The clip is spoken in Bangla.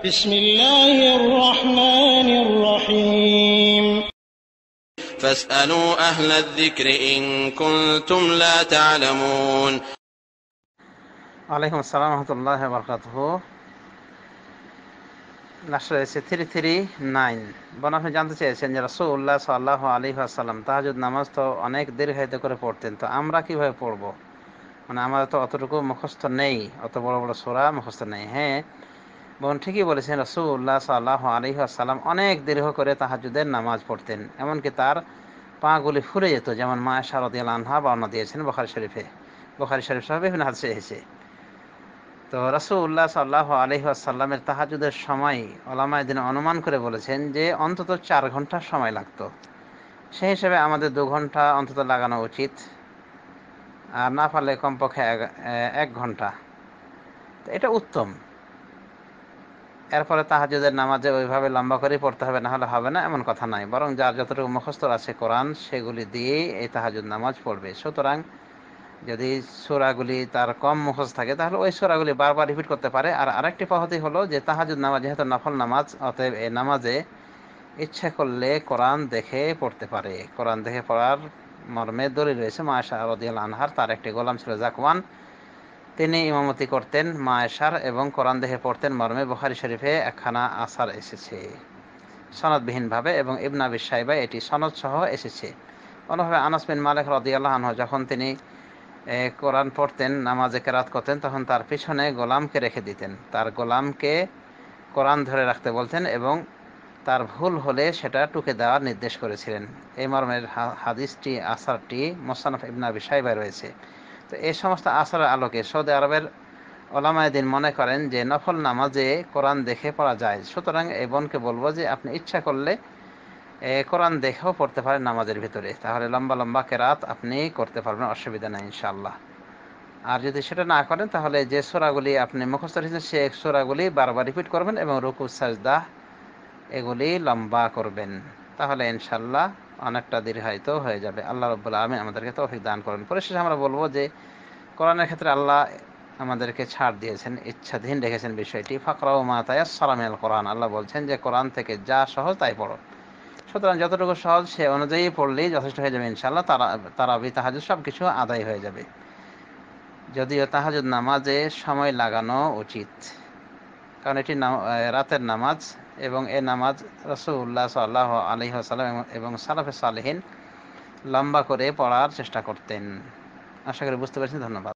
بسم الله الرحمن الرحيم فاسألوا أهل الذكر إن كنتم لا تعلمون. ওয়ালাইকুম আসসালাম রহমতুল্লাহ বরকাতুহু। লাস্ট রয়েছে 339। বোন, আপনি জানতে চেয়েছেন যে রাসূলুল্লাহ সাল্লাল্লাহু আলাইহি ওয়াসাল্লাম তাহাজ্জুদ নামাজ তো অনেক দীর্ঘায়িত করে পড়তেন, তো আমরা কিভাবে পড়বো? মানে আমাদের তো অতটুকু মুখস্থ নেই, অত বড় বড় সূরা মুখস্থ নেই। হ্যাঁ বোন, ঠিকই বলেছেন, রাসূলুল্লাহ সাল্লাল্লাহু আলাইহি ওয়াসাল্লাম অনেক দীর্ঘ করে তাহাজ্জুদের নামাজ পড়তেন, এমনকি তার পাগুলি ফুলে যেত, যেমন মা আয়েশা রাদিয়াল্লাহু আনহা বর্ণনা দিয়েছেন বুখারী শরীফ সহ বিভিন্ন হাদিসে এসেছে। তো রাসূলুল্লাহ সাল্লাল্লাহু আলাইহি ওয়াসাল্লামের তাহাজ্জুদের সময় উলামায়ে দ্বীন অনুমান করে বলেছেন যে অন্তত 4 ঘন্টা সময় লাগতো। সেই হিসেবে আমাদের 2 ঘন্টা অন্তত লাগানো উচিত, আর না পারলে কমপক্ষে 1 ঘন্টা। তো এটা উত্তম। এরপরে তাহাজ্জুদের নামাজে ওইভাবে লম্বা করেই পড়তে হবে, না হলে হবে না এমন কথা নাই, বরং যার যতটুকু মুখস্থ আছে কোরআন সেগুলি দিয়েই এই তাহাজ্জুদ নামাজ পড়বে। সুতরাং যদি সূরাগুলি তার কম মুখস্থ থাকে তাহলে ওই সূরাগুলি বারবার রিপিট করতে পারে। আর আরেকটি পদ্ধতি হলো যে তাহাজ্জুদ নামাজ যেহেতু নফল নামাজ, অতএব এই নামাজে ইচ্ছা করলে কোরআন দেখে পড়তে পারে। কোরআন দেখে পড়ার মর্মে দলিল রয়েছে মা আয়েশা রাদিয়াল্লাহু আনহার, তার একটি গোলাম ছিল জাকওয়ান, তিনি ইমামতি করতেন মা আয়েশার এবং কোরআন দেখে পড়তেন মর্মে বুখারী শরীফে একখানা আসার এসেছে সনদবিহীনভাবে, এবং ইবনে আবী শাইবা এটি সনদ সহ এসেছে। অন্যভাবে আনাস বিন মালিক রাদিয়াল্লাহু আনহু যখন তিনি কোরআন পড়তেন, নামাজে কেরাত করতেন, তখন তার পিছনে গোলামকে রেখে দিতেন, তার গোলামকে কোরআন ধরে রাখতে বলতেন এবং তার ভুল হলে সেটা টুকে দেওয়ার নির্দেশ করেছিলেন। এই মর্মের হাদিসটি আসারটি মুসনাফ ইবনে আবী শাইবায় রয়েছে। তো এই সমস্ত আসারের আলোকে সৌদি আরবের উলামায়ে দ্বীন মনে করেন যে নফল নামাজে কোরআন দেখে পড়া যায়। সুতরাং এই বোনকে বলবো যে আপনি ইচ্ছা করলে কোরআন দেখেও পড়তে পারেন নামাজের ভিতরে, তাহলে লম্বা লম্বা কেরাত আপনি করতে পারবেন, অসুবিধা নাই ইনশাআল্লাহ। আর যদি সেটা না করেন তাহলে যে সূরাগুলি আপনি মুখস্থ রেখেছেন সেই সূরাগুলি বারবার রিপিট করবেন এবং রুকু সাজদা এগুলি লম্বা করবেন, তাহলে ইনশাআল্লাহ অনেকটা দীর্ঘায়িত হয়ে যাবে। আল্লাহ রাব্বুল আলামিন আমাদেরকে তৌফিক দান করেন। পরিশেষে আমরা বলবো যে কোরআনের ক্ষেত্রে আল্লাহ আমাদেরকে ছাড় দিয়েছেন, ইচ্ছাধীন রেখেছেন বিষয়টি। ফাকরাউ মা তায়াসসারা মিনাল কোরআন, আল্লাহ বলছেন যে কোরআন থেকে যা সহজ তাই পড়ো। সুতরাং যতটুকু সহজ সে অনুযায়ী পড়লেই যথেষ্ট হয়ে যাবে ইনশাআল্লাহ। তারাবি তাহাজ্জুদ সব কিছু আদায় হয়ে যাবে। যদিও তাহাজ্জুদ নামাজে সময় লাগানো উচিত, কারণ এটি রাতের নামাজ এবং এ নামাজ রাসূলুল্লাহ সাল্লাল্লাহু আলাইহি ওয়াসাল্লাম এবং সালাফে সালেহিন লম্বা করে পড়ার চেষ্টা করতেন। আশা করি বুঝতে পেরেছেন। ধন্যবাদ।